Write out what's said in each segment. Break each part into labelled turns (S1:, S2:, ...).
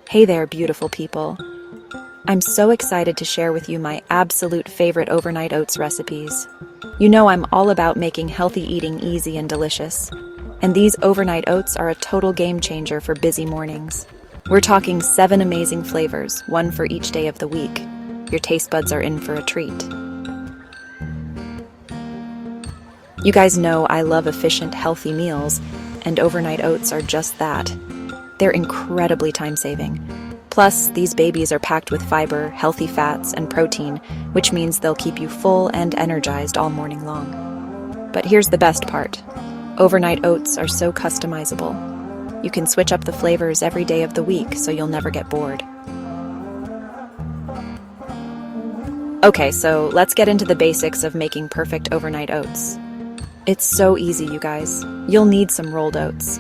S1: Hey there, beautiful people. I'm so excited to share with you my absolute favorite overnight oats recipes. You know I'm all about making healthy eating easy and delicious, and these overnight oats are a total game changer for busy mornings. We're talking 7 amazing flavors, one for each day of the week. Your taste buds are in for a treat. You guys know I love efficient, healthy meals, and overnight oats are just that. They're incredibly time-saving. Plus, these babies are packed with fiber, healthy fats, and protein, which means they'll keep you full and energized all morning long. But here's the best part. Overnight oats are so customizable. You can switch up the flavors every day of the week, so you'll never get bored. Okay, so let's get into the basics of making perfect overnight oats. It's so easy, you guys. You'll need some rolled oats.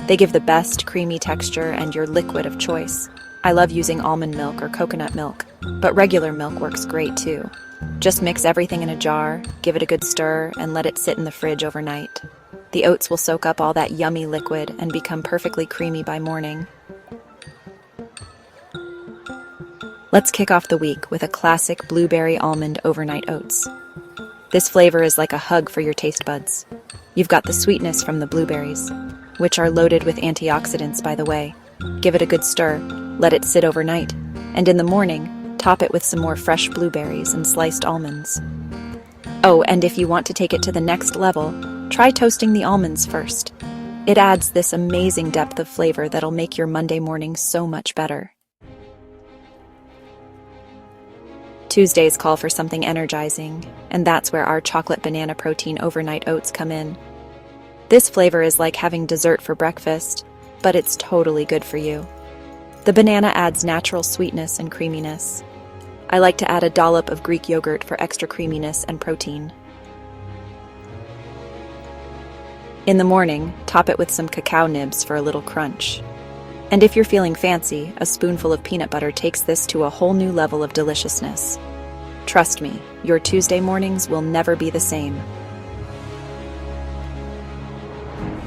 S1: They give the best creamy texture and your liquid of choice. I love using almond milk or coconut milk, but regular milk works great too. Just mix everything in a jar, give it a good stir, and let it sit in the fridge overnight. The oats will soak up all that yummy liquid and become perfectly creamy by morning. Let's kick off the week with a classic Blueberry Almond overnight oats. This flavor is like a hug for your taste buds. You've got the sweetness from the blueberries, which are loaded with antioxidants, by the way. Give it a good stir, let it sit overnight, and in the morning, top it with some more fresh blueberries and sliced almonds. Oh, and if you want to take it to the next level, try toasting the almonds first. It adds this amazing depth of flavor that'll make your Monday morning so much better. Tuesdays call for something energizing, and that's where our chocolate banana protein overnight oats come in. This flavor is like having dessert for breakfast, but it's totally good for you. The banana adds natural sweetness and creaminess. I like to add a dollop of Greek yogurt for extra creaminess and protein. In the morning, top it with some cacao nibs for a little crunch. And if you're feeling fancy, a spoonful of peanut butter takes this to a whole new level of deliciousness. Trust me, your Tuesday mornings will never be the same.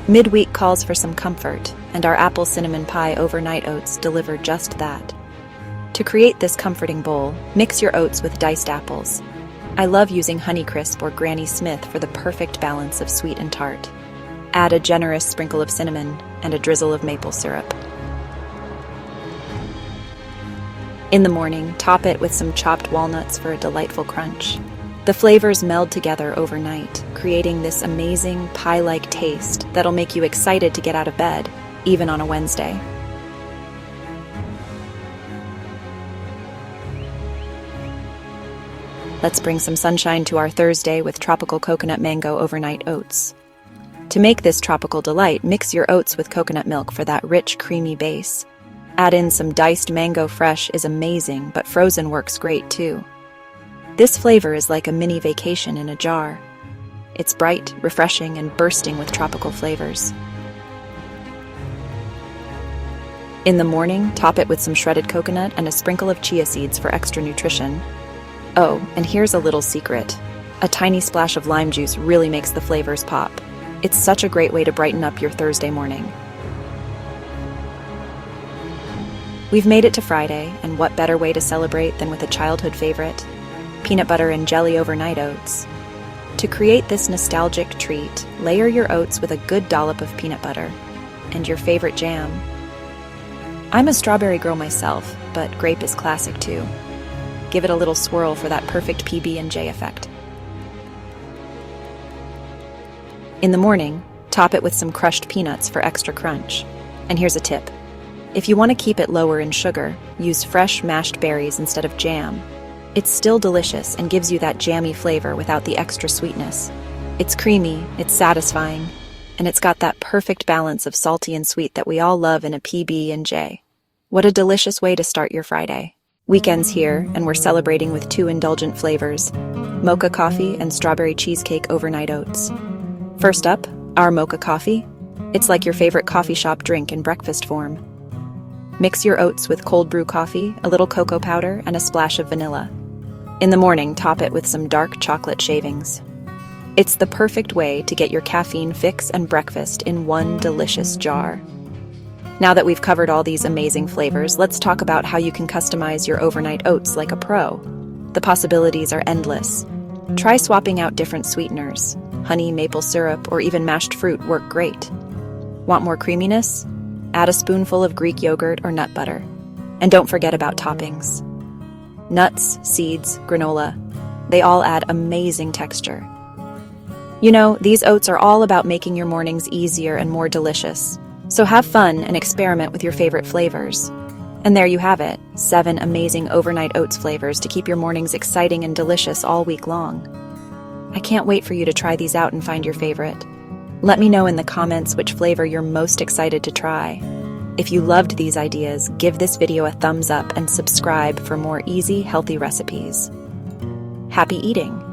S1: Midweek calls for some comfort, and our apple cinnamon pie overnight oats deliver just that. To create this comforting bowl, mix your oats with diced apples. I love using Honeycrisp or Granny Smith for the perfect balance of sweet and tart. Add a generous sprinkle of cinnamon and a drizzle of maple syrup. In the morning, top it with some chopped walnuts for a delightful crunch. The flavors meld together overnight, creating this amazing pie-like taste that'll make you excited to get out of bed, even on a Wednesday. Let's bring some sunshine to our Thursday with tropical coconut mango overnight oats. To make this tropical delight, mix your oats with coconut milk for that rich, creamy base. Add in some diced mango. Fresh is amazing, but frozen works great too. This flavor is like a mini vacation in a jar. It's bright, refreshing, and bursting with tropical flavors. In the morning, top it with some shredded coconut and a sprinkle of chia seeds for extra nutrition. Oh, and here's a little secret. A tiny splash of lime juice really makes the flavors pop. It's such a great way to brighten up your Thursday morning. We've made it to Friday, and what better way to celebrate than with a childhood favorite? Peanut butter and jelly overnight oats. To create this nostalgic treat, layer your oats with a good dollop of peanut butter and your favorite jam. I'm a strawberry girl myself, but grape is classic too. Give it a little swirl for that perfect PB&J effect. In the morning, top it with some crushed peanuts for extra crunch. And here's a tip. If you want to keep it lower in sugar, use fresh mashed berries instead of jam. It's still delicious and gives you that jammy flavor without the extra sweetness. It's creamy, it's satisfying, and it's got that perfect balance of salty and sweet that we all love in a PB&J. What a delicious way to start your Friday. Weekend's here, and we're celebrating with 2 indulgent flavors, mocha coffee and strawberry cheesecake overnight oats. First up, our mocha coffee. It's like your favorite coffee shop drink in breakfast form. Mix your oats with cold brew coffee, a little cocoa powder, and a splash of vanilla. In the morning, top it with some dark chocolate shavings. It's the perfect way to get your caffeine fix and breakfast in one delicious jar. Now that we've covered all these amazing flavors, let's talk about how you can customize your overnight oats like a pro. The possibilities are endless. Try swapping out different sweeteners. Honey, maple syrup, or even mashed fruit work great. Want more creaminess? Add a spoonful of Greek yogurt or nut butter. And don't forget about toppings. Nuts, seeds, granola, they all add amazing texture. You know, these oats are all about making your mornings easier and more delicious. So have fun and experiment with your favorite flavors. And there you have it, 7 amazing overnight oats flavors to keep your mornings exciting and delicious all week long. I can't wait for you to try these out and find your favorite. Let me know in the comments which flavor you're most excited to try. If you loved these ideas, give this video a thumbs up and subscribe for more easy, healthy recipes. Happy eating!